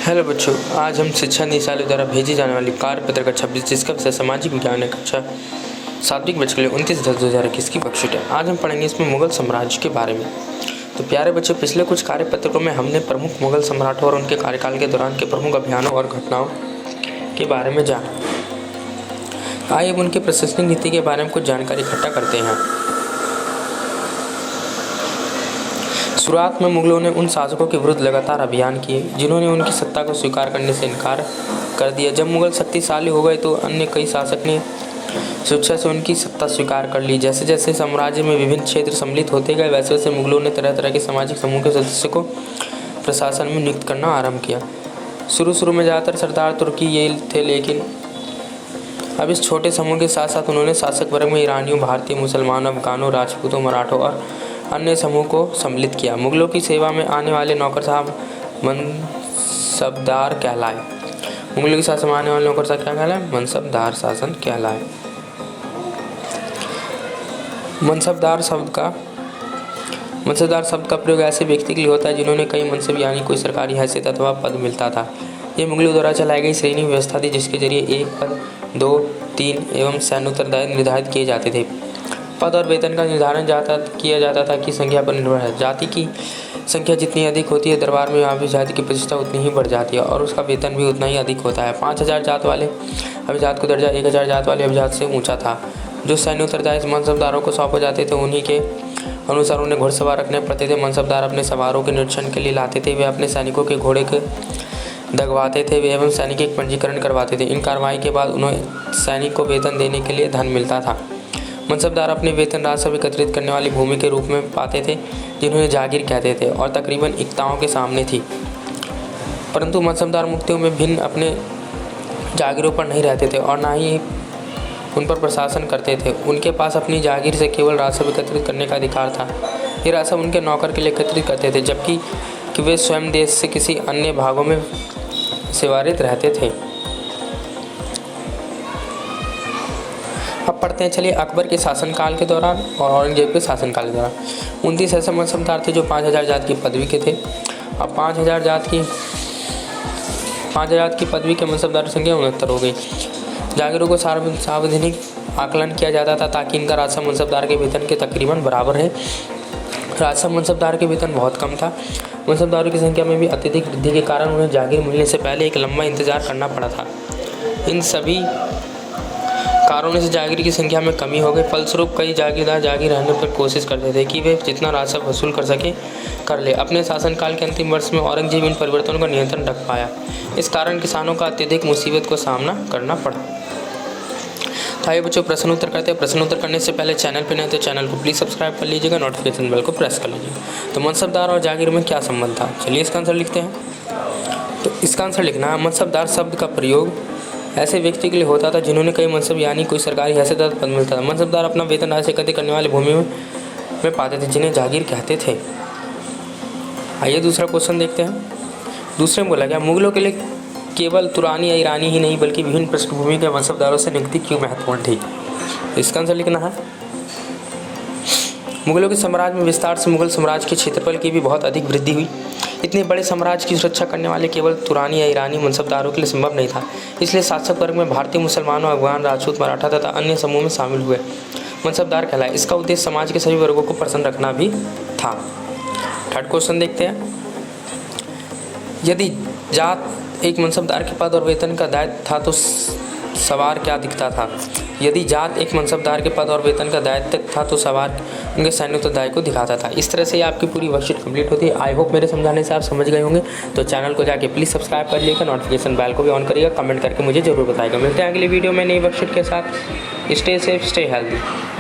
Hello बच्चों, आज हम शिक्षा निदेशालय द्वारा भेजी जाने वाली कार्यपत्र का 26 जिसका विषय सामाजिक विज्ञान है कक्षा 7वीं बच्चों के लिए 29/10/2021 की वर्कशीट है। आज हम पढ़ेंगे इसमें मुगल साम्राज्य के बारे में। तो प्यारे बच्चों, पिछले कुछ कार्यपत्रों में हमने प्रमुख मुगल सम्राटों और उनके कार्यकाल के दौरान के प्रमुख अभियानों और घटनाओं के बारे में जाना। आइए अब उनकी प्रशासनिक नीति के बारे में कुछ जानकारी इकट्ठा करते हैं। शुरुआत में मुगलों ने उन शासकों के विरुद्ध लगातार अभियान किए जिन्होंने उनकी सत्ता को स्वीकार करने से इनकार कर दिया। जब मुगल शक्तिशाली हो गए तो अन्य कई शासक ने स्वेच्छा से उनकी सत्ता स्वीकार कर ली। जैसे जैसे साम्राज्य में विभिन्न क्षेत्र सम्मिलित होते गए वैसे वैसे मुगलों ने तरह तरह के सामाजिक समूह के सदस्यों को प्रशासन में नियुक्त करना आरंभ किया। शुरू में ज़्यादातर सरदार तुर्की ये थे, लेकिन अब इस छोटे समूह के साथ साथ उन्होंने शासक वर्ग में ईरानियों, भारतीय, मुसलमानों, अफगानों, राजपूतों, मराठों और अन्य समूह को सम्मिलित किया। मुगलों की सेवा में आने वाले नौकर साहब मनसबदार कहलाए। मुगलों की शासन में आने वाले नौकर साहब क्या कहलाए? मनसबदार शासन कहलाए। मनसबदार शब्द का प्रयोग ऐसे व्यक्ति के लिए होता है जिन्होंने कई मनसब यानी कोई सरकारी हैसियत अथवा पद मिलता था। ये मुगलों द्वारा चलाई गई श्रेणी व्यवस्था थी जिसके जरिए 1 पद, 2, 3 एवं सैन्य उत्तरदायित्व निर्धारित किए जाते थे। पद और वेतन का निर्धारण किया जाता था कि संख्या पर निर्भर है। जाति की संख्या जितनी अधिक होती है दरबार में वहाँ भी जाति की प्रतिष्ठा उतनी ही बढ़ जाती है और उसका वेतन भी उतना ही अधिक होता है। 5000 जात वाले अभिजात को दर्जा 1000 जात वाले अभिजात से ऊंचा था। जो सैन्य उत्तरदायित्व मनसबदारों को सौंपे जाते थे उन्हीं के अनुसार उन्हें घुड़सवार रखने पड़ते थे। मनसबदार अपने सवारों के निरीक्षण के लिए लाते थे। वे अपने सैनिकों के घोड़े के दगवाते थे एवं सैनिक एक पंजीकरण करवाते थे। इन कार्रवाई के बाद उन्हें सैनिक को वेतन देने के लिए धन मिलता था। मनसबदार अपने वेतन राशि एकत्रित करने वाली भूमि के रूप में पाते थे जिन्हें जागीर कहते थे और तकरीबन इक्ताओं के सामने थी। परंतु मनसबदार मुक्तियों में भिन्न अपने जागीरों पर नहीं रहते थे और ना ही उन पर प्रशासन करते थे। उनके पास अपनी जागीर से केवल राशि एकत्रित करने का अधिकार था। ये राशि उनके नौकर के लिए एकत्रित करते थे जबकि वे स्वयं देश से किसी अन्य भागों में सेवारत रहते थे। अब पढ़ते हैं, चलिए अकबर के शासनकाल के दौरान और औरंगजेब के शासनकाल के दौरान 29 ऐसे मनसबदार थे जो 5000 जात की पदवी के थे। अब 5000 की पदवी के मनसबदार की संख्या 69 हो गई। जागीरों को सार्वजनिक आकलन किया जाता था ताकि इनका राजस्व मनसबदार के वेतन के तकरीबन बराबर है। राजस्व मनसबदार के वेतन बहुत कम था। मनसबदारों की संख्या में भी अत्यधिक वृद्धि के कारण उन्हें जागीर मिलने से पहले एक लंबा इंतजार करना पड़ा था। इन सभी कारणों से जागीर की संख्या में कमी हो गई। फलस्वरूप कई जागीरदार जागीर रहने पर कोशिश करते थे कि वे जितना राजस्व वसूल कर सके कर ले। अपने शासनकाल के अंतिम वर्ष में औरंगजेब इन परिवर्तनों का नियंत्रण रख पाया। इस कारण किसानों का अत्यधिक मुसीबत को सामना करना पड़ा। तो आइए बच्चों प्रश्न उत्तर करते हैं। प्रश्न उत्तर करने से पहले चैनल पर नए तो चैनल को प्लीज़ सब्सक्राइब कर लीजिएगा, नोटिफिकेशन बेल को प्रेस कर लीजिएगा। तो मनसबदार और जागीर में क्या संबंध था? चलिए इसका आंसर लिखते हैं। तो इसका आंसर लिखना है, मनसबदार शब्द का प्रयोग ऐसे व्यक्ति के लिए होता था जिन्होंने कई मनसब यानी कोई सरकारी हैसियत पद मिलता था। मनसबदार अपना वेतन राशि एकत्रित करने वाली भूमि में पाते थे जिन्हें जागीर कहते थे। आइए दूसरा क्वेश्चन देखते हैं। दूसरे में बोला गया, मुगलों के लिए केवल तुरानी या ईरानी ही नहीं बल्कि विभिन्न पृष्ठभूमि के मनसबदारों से नियुक्ति क्यों महत्वपूर्ण थी? इसका आंसर लिखना है, मुगलों के साम्राज्य में विस्तार से मुगल साम्राज्य के क्षेत्रफल की भी बहुत अधिक वृद्धि हुई। इतने बड़े साम्राज्य की सुरक्षा करने वाले केवल तुरानी या ईरानी मनसबदारों के लिए संभव नहीं था। इसलिए शासक वर्ग में भारतीय, मुसलमानों, अफगान, राजपूत, मराठा तथा अन्य समूह में शामिल हुए मनसबदार कहलाए। इसका उद्देश्य समाज के सभी वर्गों को प्रसन्न रखना भी था। थर्ड क्वेश्चन देखते हैं, यदि जात एक मनसबदार के पद और वेतन का दायित्व था तो सवार क्या दिखता था? यदि जात एक मनसबदार के पद और वेतन का दायित्व था तो सवार उनके सैन्य उत्तरदायित्व को दिखाता था। इस तरह से आपकी पूरी वर्कशीट कंप्लीट होती है। आई होप मेरे समझाने से आप समझ गए होंगे। तो चैनल को जाके प्लीज़ सब्सक्राइब कर लीजिएगा, नोटिफिकेशन बेल को भी ऑन करिएगा, कमेंट करके मुझे जरूर बताइएगा। मिलते हैं अगली वीडियो में नई वर्कशीट के साथ। Stay safe, stay healthy.